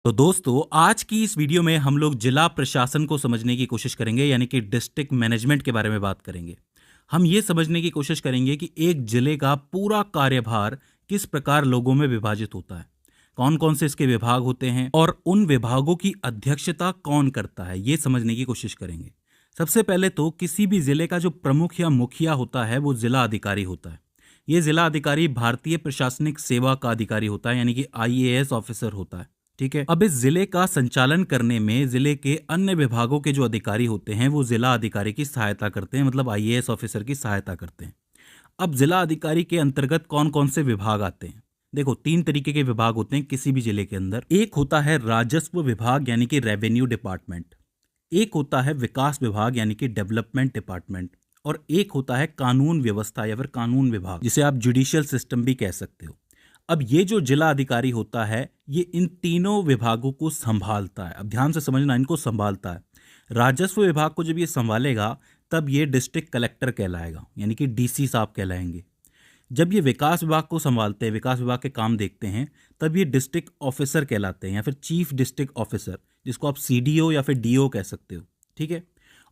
तो दोस्तों आज की इस वीडियो में हम लोग जिला प्रशासन को समझने की कोशिश करेंगे यानी कि डिस्ट्रिक्ट मैनेजमेंट के बारे में बात करेंगे। हम ये समझने की कोशिश करेंगे कि एक जिले का पूरा कार्यभार किस प्रकार लोगों में विभाजित होता है, कौन कौन से इसके विभाग होते हैं और उन विभागों की अध्यक्षता कौन करता है, ये समझने की कोशिश करेंगे। सबसे पहले तो किसी भी जिले का जो प्रमुख या मुखिया होता है वो जिला अधिकारी होता है। ये जिला अधिकारी भारतीय प्रशासनिक सेवा का अधिकारी होता है यानी कि आईएएस ऑफिसर होता है। ठीक है, अब इस जिले का संचालन करने में जिले के अन्य विभागों के जो अधिकारी होते हैं वो जिला अधिकारी की सहायता करते हैं, मतलब आईएएस ऑफिसर की सहायता करते हैं। अब जिला अधिकारी के अंतर्गत कौन कौन से विभाग आते हैं? देखो, तीन तरीके के विभाग होते हैं किसी भी जिले के अंदर। एक होता है राजस्व विभाग यानी कि रेवेन्यू डिपार्टमेंट, एक होता है विकास विभाग यानी कि डेवलपमेंट डिपार्टमेंट, और एक होता है कानून व्यवस्था या फिर कानून विभाग, जिसे आप जुडिशियल सिस्टम भी कह सकते हो। अब ये जो जिला अधिकारी होता है ये इन तीनों विभागों को संभालता है। अब ध्यान से समझना, इनको संभालता है। राजस्व विभाग को जब ये संभालेगा तब ये डिस्ट्रिक्ट कलेक्टर कहलाएगा यानी कि डीसी साहब कहलाएंगे। जब ये विकास विभाग को संभालते हैं, विकास विभाग के काम देखते हैं, तब ये डिस्ट्रिक्ट ऑफिसर कहलाते हैं या फिर चीफ डिस्ट्रिक्ट ऑफिसर, जिसको आप सीडीओ या फिर डीओ कह सकते हो। ठीक है,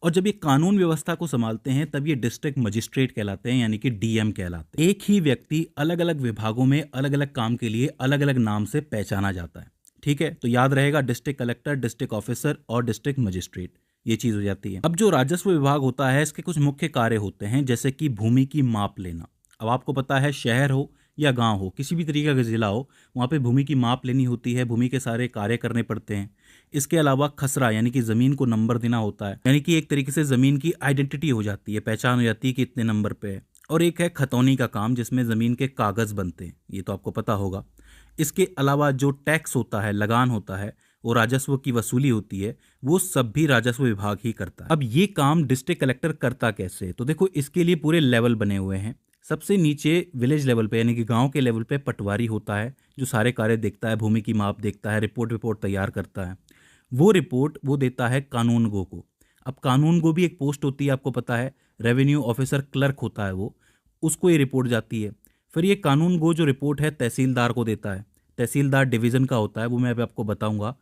और जब ये कानून व्यवस्था को संभालते हैं तब ये डिस्ट्रिक्ट मजिस्ट्रेट कहलाते हैं यानी कि डीएम कहलाते हैं। एक ही व्यक्ति अलग अलग विभागों में अलग अलग काम के लिए अलग अलग नाम से पहचाना जाता है। ठीक है, तो याद रहेगा डिस्ट्रिक्ट कलेक्टर, डिस्ट्रिक्ट ऑफिसर और डिस्ट्रिक्ट मजिस्ट्रेट, ये चीज हो जाती है। अब जो राजस्व विभाग होता है इसके कुछ मुख्य कार्य होते हैं, जैसे कि भूमि की माप लेना। अब आपको पता है शहर हो या गांव हो, किसी भी तरीके का जिला हो, वहाँ पे भूमि की माप लेनी होती है, भूमि के सारे कार्य करने पड़ते हैं। इसके अलावा खसरा यानी कि ज़मीन को नंबर देना होता है, यानी कि एक तरीके से ज़मीन की आइडेंटिटी हो जाती है, पहचान हो जाती है कि इतने नंबर पे है। और एक है खतौनी का काम, जिसमें ज़मीन के कागज़ बनते हैं, ये तो आपको पता होगा। इसके अलावा जो टैक्स होता है, लगान होता है, वो राजस्व की वसूली होती है, वो सब भी राजस्व विभाग ही करता है। अब ये काम डिस्ट्रिक्ट कलेक्टर करता कैसे है? तो देखो, इसके लिए पूरे लेवल बने हुए हैं। सबसे नीचे विलेज लेवल पे यानी कि गांव के लेवल पे पटवारी होता है, जो सारे कार्य देखता है, भूमि की माप देखता है, रिपोर्ट विपोर्ट तैयार करता है। वो रिपोर्ट वो देता है कानून गो को। अब कानून गो भी एक पोस्ट होती है, आपको पता है, रेवेन्यू ऑफिसर क्लर्क होता है वो, उसको ये रिपोर्ट जाती है। फिर ये कानून गो जो रिपोर्ट है तहसीलदार को देता है, तहसीलदार डिवीज़न का होता है, वो मैं अभी आपको बताऊंगा।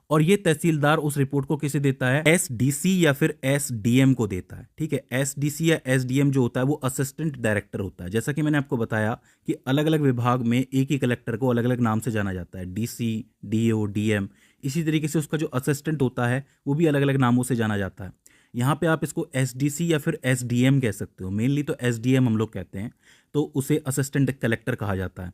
और ये तहसीलदार उस रिपोर्ट को किसे देता है? एसडीसी या फिर एसडीएम को देता है। ठीक है, एसडीसी या एसडीएम जो होता है वो असिस्टेंट डायरेक्टर होता है। जैसा कि मैंने आपको बताया कि अलग अलग विभाग में एक ही कलेक्टर को अलग अलग नाम से जाना जाता है, डीसी, डीओ, डीएम। इसी तरीके से उसका जो असिस्टेंट होता है वो भी अलग अलग नामों से जाना जाता है। यहाँ पे आप इसको एसडीसी या फिर एसडीएम कह सकते हो, मेनली तो एसडीएम हम लोग कहते हैं, तो उसे असिस्टेंट कलेक्टर कहा जाता है।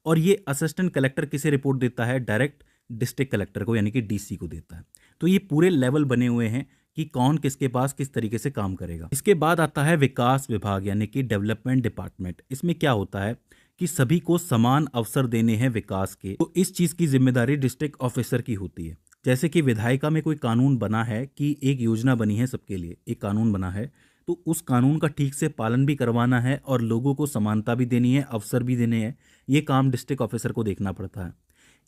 और ये असिस्टेंट कलेक्टर किसे रिपोर्ट देता है? डायरेक्ट डिस्ट्रिक्ट कलेक्टर को यानी कि डीसी को देता है। तो ये पूरे लेवल बने हुए हैं कि कौन किसके पास किस तरीके से काम करेगा। इसके बाद आता है विकास विभाग यानी कि डेवलपमेंट डिपार्टमेंट। इसमें क्या होता है कि सभी को समान अवसर देने हैं विकास के, तो इस चीज़ की जिम्मेदारी डिस्ट्रिक्ट ऑफिसर की होती है। जैसे कि विधायिका में कोई कानून बना है कि एक योजना बनी है सबके लिए, एक कानून बना है, तो उस कानून का ठीक से पालन भी करवाना है और लोगों को समानता भी देनी है, अवसर भी देने हैं। ये काम डिस्ट्रिक्ट ऑफिसर को देखना पड़ता है।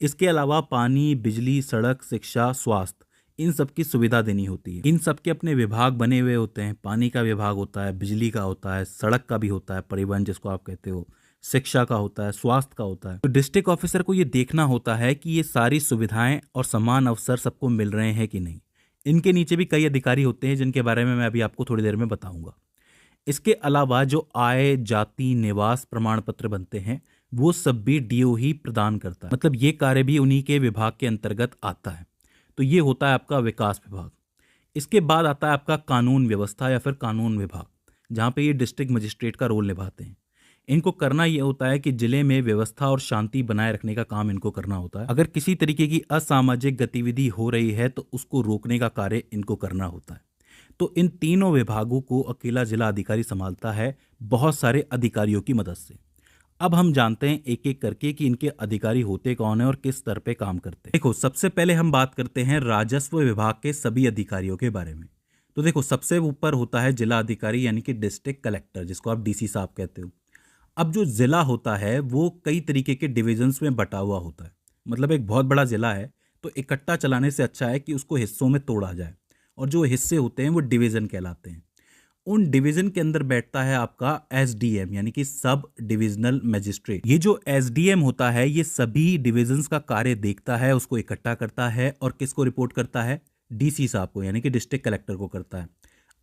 इसके अलावा पानी, बिजली, सड़क, शिक्षा, स्वास्थ्य, इन सब की सुविधा देनी होती है। इन सब के अपने विभाग बने हुए होते हैं। पानी का विभाग होता है, बिजली का होता है, सड़क का भी होता है, परिवहन जिसको आप कहते हो, शिक्षा का होता है, स्वास्थ्य का होता है। तो डिस्ट्रिक्ट ऑफिसर को ये देखना होता है कि ये सारी सुविधाएं और समान अवसर सबको मिल रहे हैं कि नहीं। इनके नीचे भी कई अधिकारी होते हैं जिनके बारे में मैं अभी आपको थोड़ी देर में बताऊंगा। इसके अलावा जो आय, जाति, निवास प्रमाण पत्र बनते हैं वो सब भी डीओ ही प्रदान करता है, मतलब ये कार्य भी उन्हीं के विभाग के अंतर्गत आता है। तो ये होता है आपका विकास विभाग। इसके बाद आता है आपका कानून व्यवस्था या फिर कानून विभाग, जहाँ पे ये डिस्ट्रिक्ट मजिस्ट्रेट का रोल निभाते हैं। इनको करना ये होता है कि जिले में व्यवस्था और शांति बनाए रखने का काम इनको करना होता है। अगर किसी तरीके की असामाजिक गतिविधि हो रही है तो उसको रोकने का कार्य इनको करना होता है। तो इन तीनों विभागों को अकेला जिला अधिकारी संभालता है बहुत सारे अधिकारियों की मदद से। अब हम जानते हैं एक एक करके कि इनके अधिकारी होते कौन है और किस स्तर पे काम करते हैं। देखो, सबसे पहले हम बात करते हैं राजस्व विभाग के सभी अधिकारियों के बारे में। तो देखो, सबसे ऊपर होता है जिला अधिकारी यानी कि डिस्ट्रिक्ट कलेक्टर, जिसको आप डीसी साहब कहते हो। अब जो जिला होता है वो कई तरीके के डिविजन्स में बटा हुआ होता है। मतलब एक बहुत बड़ा जिला है तो इकट्ठा चलाने से अच्छा है कि उसको हिस्सों में तोड़ा जाए, और जो हिस्से होते हैं वो डिवीजन कहलाते हैं। उन डिवीजन के अंदर बैठता है आपका एसडीएम यानी कि सब डिविजनल मजिस्ट्रेट। ये जो एसडीएम होता है ये सभी डिविजन्स का कार्य देखता है, उसको इकट्ठा करता है और किसको रिपोर्ट करता है, डीसी साहब को यानी कि डिस्ट्रिक्ट कलेक्टर को करता है।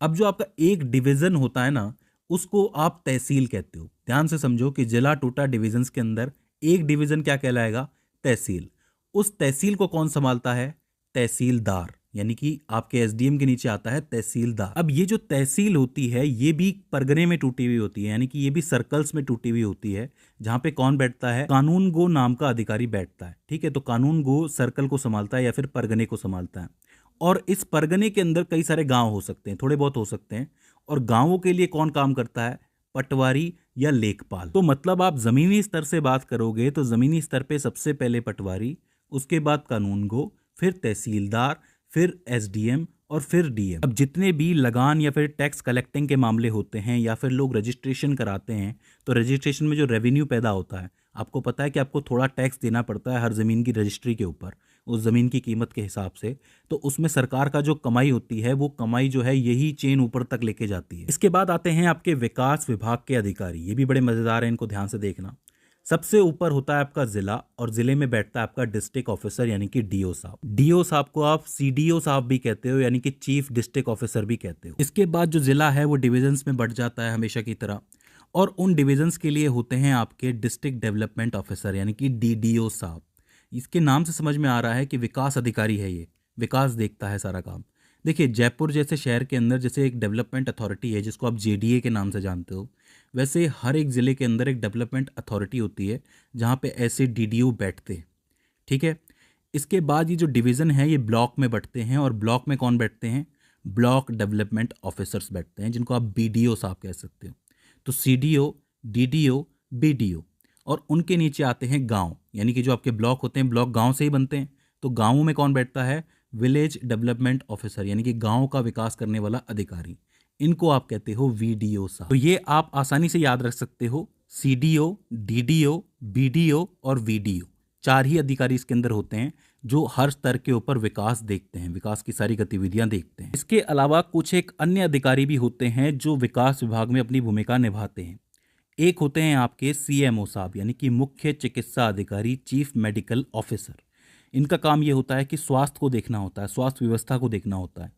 अब जो आपका एक डिवीजन होता है ना उसको आप तहसील कहते हो। ध्यान से समझो कि जिला टोटा डिविजन्स के अंदर एक डिवीजन क्या कहलाएगा, तहसील। उस तहसील को कौन संभालता है, तहसीलदार, यानी कि आपके एसडीएम के नीचे आता है तहसीलदार। अब ये जो तहसील होती है ये भी परगने में टूटी हुई होती है, यानी कि ये भी सर्कल्स में टूटी हुई होती है, जहां पे कौन बैठता है, कानून गो नाम का अधिकारी बैठता है। ठीक है, तो कानून गो सर्कल को संभालता है या फिर परगने को संभालता है। और इस परगने के अंदर कई सारे गांव हो सकते हैं, थोड़े बहुत हो सकते हैं, और गांवों के लिए कौन काम करता है, पटवारी या लेखपाल। तो मतलब आप जमीनी स्तर से बात करोगे तो जमीनी स्तर पे सबसे पहले पटवारी, उसके बाद कानूनगो, फिर तहसीलदार, फिर एसडीएम और फिर डीएम। अब जितने भी लगान या फिर टैक्स कलेक्टिंग के मामले होते हैं या फिर लोग रजिस्ट्रेशन कराते हैं, तो रजिस्ट्रेशन में जो रेवेन्यू पैदा होता है, आपको पता है कि आपको थोड़ा टैक्स देना पड़ता है हर ज़मीन की रजिस्ट्री के ऊपर, उस ज़मीन की कीमत के हिसाब से। तो उसमें सरकार का जो कमाई होती है वो कमाई जो है यही चेन ऊपर तक लेके जाती है। इसके बाद आते हैं आपके विकास विभाग के अधिकारी। ये भी बड़े मज़ेदार हैं, इनको ध्यान से देखना। सबसे ऊपर होता है आपका जिला, और जिले में बैठता है आपका डिस्ट्रिक्ट ऑफिसर यानी कि डीओ साहब। डीओ साहब को आप सीडीओ साहब भी कहते हो, यानी कि चीफ डिस्ट्रिक्ट ऑफिसर भी कहते हो। इसके बाद जो जिला है वो डिविजन्स में बढ़ जाता है हमेशा की तरह, और उन डिविजन्स के लिए होते हैं आपके डिस्ट्रिक्ट डेवलपमेंट ऑफिसर यानी कि डीडीओ साहब। इसके नाम से समझ में आ रहा है कि विकास अधिकारी है, ये विकास देखता है सारा काम। देखिए, जयपुर जैसे शहर के अंदर जैसे एक डेवलपमेंट अथॉरिटी है जिसको आप जेडीए के नाम से जानते हो, वैसे हर एक ज़िले के अंदर एक डेवलपमेंट अथॉरिटी होती है जहाँ पे ऐसे डीडीओ बैठते हैं। ठीक है, इसके बाद ये जो डिवीज़न है ये ब्लॉक में बैठते हैं, और ब्लॉक में कौन बैठते हैं, ब्लॉक डेवलपमेंट ऑफिसर्स बैठते हैं, जिनको आप बीडीओ साहब कह सकते हो। तो सीडीओ, डीडीओ, बीडीओ, और उनके नीचे आते हैं गांव, यानी कि जो आपके ब्लॉक होते हैं, ब्लॉक गांव से ही बनते हैं। तो गांवों में कौन बैठता है, विलेज डेवलपमेंट ऑफिसर यानी कि गांव का विकास करने वाला अधिकारी। इनको आप कहते हो वीडीओ साहब। तो ये आप आसानी से याद रख सकते हो, सीडीओ, डीडीओ, बीडीओ और वीडीओ, चार ही अधिकारी इसके अंदर होते हैं जो हर स्तर के ऊपर विकास देखते हैं, विकास की सारी गतिविधियां देखते हैं। इसके अलावा कुछ एक अन्य अधिकारी भी होते हैं जो विकास विभाग में अपनी भूमिका निभाते हैं। एक होते हैं आपके सीएमओ साहब यानी कि मुख्य चिकित्सा अधिकारी, चीफ मेडिकल ऑफिसर। इनका काम ये होता है कि स्वास्थ्य को देखना होता है, स्वास्थ्य व्यवस्था को देखना होता है।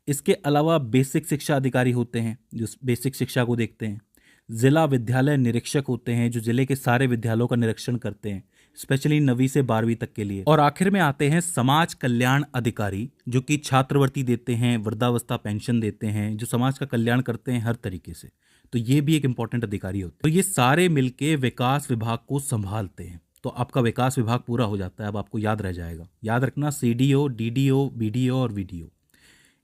इसके अलावा बेसिक शिक्षा अधिकारी होते हैं जो बेसिक शिक्षा को देखते हैं। जिला विद्यालय निरीक्षक होते हैं जो जिले के सारे विद्यालयों का निरीक्षण करते हैं, स्पेशली 9वीं से 12वीं तक के लिए। और आखिर में आते हैं समाज कल्याण अधिकारी, जो कि छात्रवृत्ति देते हैं, वृद्धावस्था पेंशन देते हैं, जो समाज का कल्याण करते हैं हर तरीके से। तो ये भी एक इंपॉर्टेंट अधिकारी होते हैं। तो ये सारे मिलके विकास विभाग को संभालते हैं। तो आपका विकास विभाग पूरा हो जाता है। अब आपको याद रह जाएगा, याद रखना, सीडीओ, डीडीओ, बीडीओ और वीडीओ।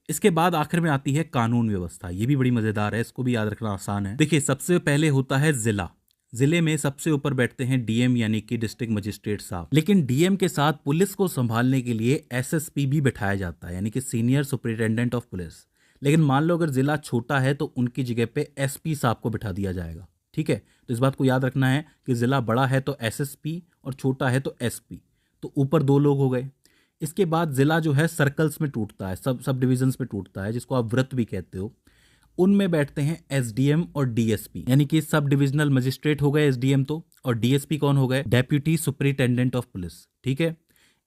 इसके बाद आखिर में आती है कानून व्यवस्था। ये भी बड़ी मजेदार है, इसको भी याद रखना आसान है। देखिए, सबसे पहले होता है जिला। जिले में सबसे ऊपर बैठते हैं डीएम यानी कि डिस्ट्रिक्ट मजिस्ट्रेट साहब। लेकिन डीएम के साथ पुलिस को संभालने के लिए एसएसपी भी बैठाया जाता है, यानी कि सीनियर सुपरिटेंडेंट ऑफ पुलिस। लेकिन मान लो अगर जिला छोटा है तो उनकी जगह पे एसपी साहब को बैठा दिया जाएगा। ठीक है, तो इस बात को याद रखना है कि जिला बड़ा है तो एसएसपी और छोटा है तो एसपी। तो ऊपर 2 लोग हो गए। इसके बाद जिला जो है सर्कल्स में टूटता है, सब डिविजन्स में टूटता है, जिसको आप वृत्त भी कहते हो। उनमें बैठते हैं एसडीएम और डीएसपी, यानी कि सब डिविजनल मजिस्ट्रेट हो गए एसडीएम तो, और डीएसपी कौन हो गए, डेप्यूटी सुपरिटेंडेंट ऑफ पुलिस। ठीक है,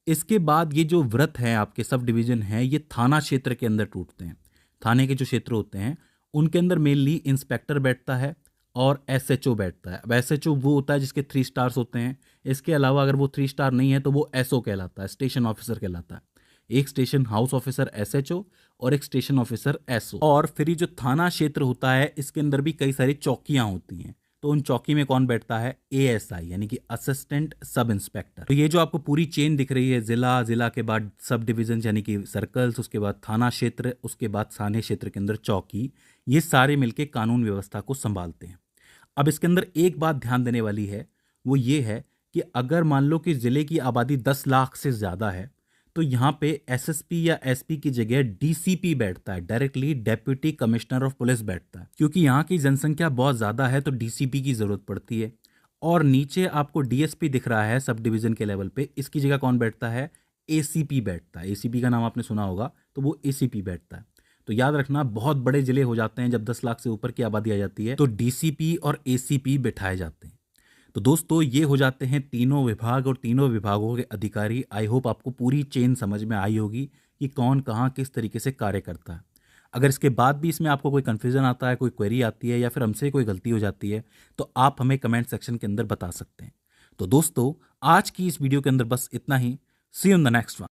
इसके बाद ये जो वृत्त हैं आपके सब डिवीजन हैं, ये थाना क्षेत्र के अंदर टूटते हैं। थाने के जो क्षेत्र होते हैं उनके अंदर मेनली इंस्पेक्टर बैठता है और एसएचओ बैठता है। अब एसएचओ वो होता है जिसके 3 स्टार्स होते हैं। इसके अलावा अगर वो 3 स्टार नहीं है तो वो एसओ कहलाता है, स्टेशन ऑफिसर कहलाता है। एक स्टेशन हाउस ऑफिसर एसएचओ और एक स्टेशन ऑफिसर एसओ। और फिर ये जो थाना क्षेत्र होता है इसके अंदर भी कई सारी चौकियां होती हैं। तो उन चौकी में कौन बैठता है, एएसआई यानी कि असिस्टेंट सब इंस्पेक्टर। तो ये जो आपको पूरी चेन दिख रही है, जिला, जिला के बाद सब डिविजन यानी कि सर्कल्स, उसके बाद थाना क्षेत्र, उसके बाद थाने क्षेत्र के अंदर चौकी, ये सारे मिलके कानून व्यवस्था को संभालते हैं। अब इसके अंदर एक बात ध्यान देने वाली है, वो ये है कि अगर मान लो कि जिले की आबादी 10 लाख से ज़्यादा है तो यहाँ पे एसएसपी या एसपी की जगह डीसीपी बैठता है, directly deputy commissioner of police बैठता है। क्योंकि यहाँ की जनसंख्या बहुत ज़्यादा है तो डीसीपी की ज़रूरत पड़ती है। और नीचे आपको डीएसपी दिख रहा है सब डिवीज़न के लेवल पे, इसकी जगह कौन बैठता है, एसीपी बैठता है। एसीपी का नाम आपने सुना होगा, तो वो एसीपी बैठता है। तो याद रखना, बहुत बड़े जिले हो जाते हैं जब 10 लाख से ऊपर की आबादी आ जाती है तो डीसीपी और एसीपी बिठाए जाते हैं। तो दोस्तों, ये हो जाते हैं तीनों विभाग और तीनों विभागों के अधिकारी। आई होप आपको पूरी चेन समझ में आई होगी कि कौन कहाँ किस तरीके से कार्य करता है। अगर इसके बाद भी इसमें आपको कोई कन्फ्यूजन आता है, कोई क्वेरी आती है या फिर हमसे कोई गलती हो जाती है, तो आप हमें कमेंट सेक्शन के अंदर बता सकते हैं। तो दोस्तों, आज की इस वीडियो के अंदर बस इतना ही। See you in the next one.